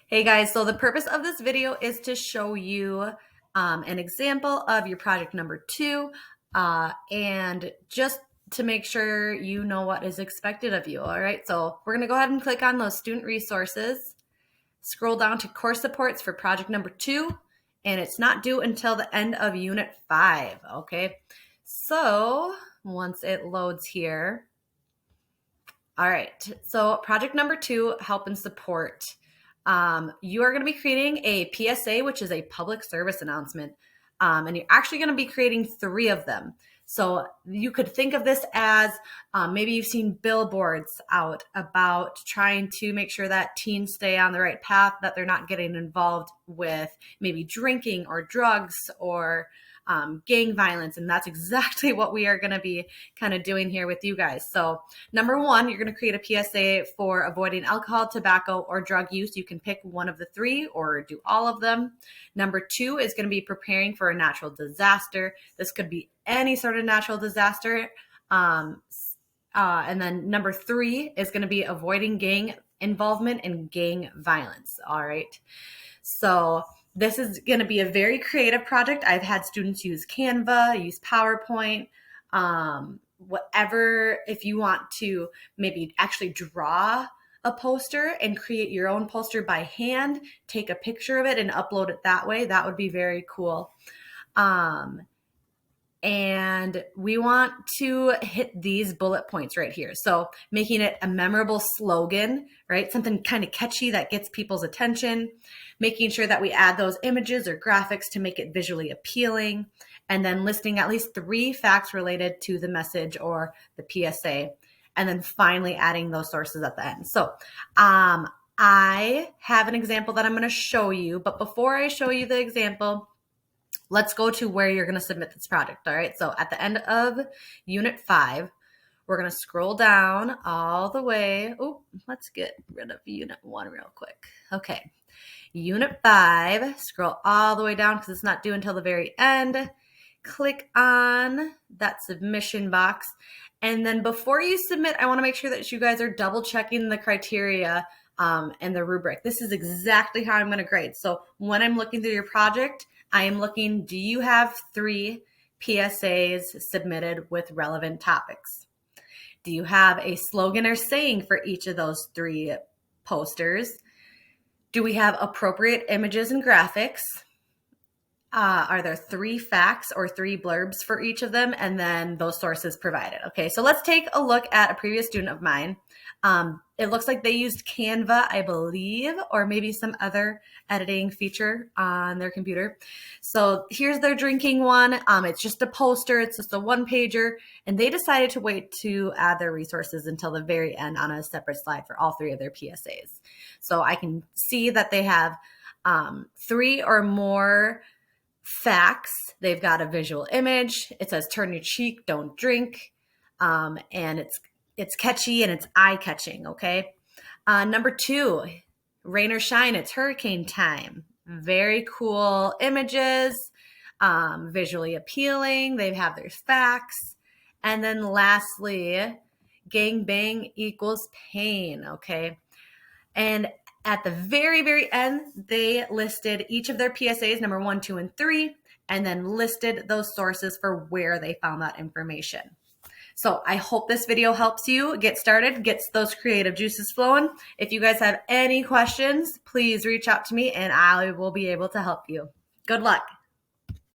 Hey guys, so the purpose of this video is to show you an example of your project number 2 and just to make sure you know what is expected of you. All right, so we're gonna go ahead and click on those student resources, scroll down to course supports for project number 2, and it's not due until the end of unit 5, okay? So once it loads here, all right, so project number 2, help and support. You are going to be creating a PSA, which is a public service announcement, and you're actually going to be creating 3 of them. So you could think of this as maybe you've seen billboards out about trying to make sure that teens stay on the right path, that they're not getting involved with maybe drinking or drugs or gang violence. And that's exactly what we are going to be kind of doing here with you guys. So number 1, you're going to create a PSA for avoiding alcohol, tobacco, or drug use. You can pick one of the 3 or do all of them. Number 2 is going to be preparing for a natural disaster. This could be any sort of natural disaster. And then number 3 is going to be avoiding gang involvement and gang violence. All right. So this is going to be a very creative project. I've had students use Canva, use PowerPoint, whatever. If you want to maybe actually draw a poster and create your own poster by hand, take a picture of it and upload it that way, that would be very cool. And we want to hit these bullet points right here. So making it a memorable slogan, right? Something kind of catchy that gets people's attention, making sure that we add those images or graphics to make it visually appealing, and then listing at least 3 facts related to the message or the PSA, and then finally adding those sources at the end. So I have an example that I'm going to show you, but before I show you the example, let's go to where you're going to submit this project. All right. So at the end of unit 5, we're going to scroll down all the way. Oh, let's get rid of unit 1 real quick. Okay. Unit 5, scroll all the way down because it's not due until the very end. Click on that submission box. And then before you submit, I want to make sure that you guys are double checking the criteria and the rubric. This is exactly how I'm going to grade. So when I'm looking through your project, I am looking, do you have 3 PSAs submitted with relevant topics? Do you have a slogan or saying for each of those 3 posters? Do we have appropriate images and graphics? Are there 3 facts or 3 blurbs for each of them? And then those sources provided. Okay, so let's take a look at a previous student of mine. It looks like they used Canva, I believe, or maybe some other editing feature on their computer. So here's their drinking one. It's just a poster. It's just a 1-pager. And they decided to wait to add their resources until the very end on a separate slide for all 3 of their PSAs. So I can see that they have 3 or more facts. They've got a visual image. It says turn your cheek, don't drink. And it's catchy and it's eye-catching, okay? Number 2, rain or shine, it's hurricane time. Very cool images, visually appealing. They have their facts. And then lastly, gang bang equals pain, okay? And at the very, very end, they listed each of their PSAs, number 1, 2, and 3, and then listed those sources for where they found that information. So I hope this video helps you get started, gets those creative juices flowing. If you guys have any questions, please reach out to me and I will be able to help you. Good luck.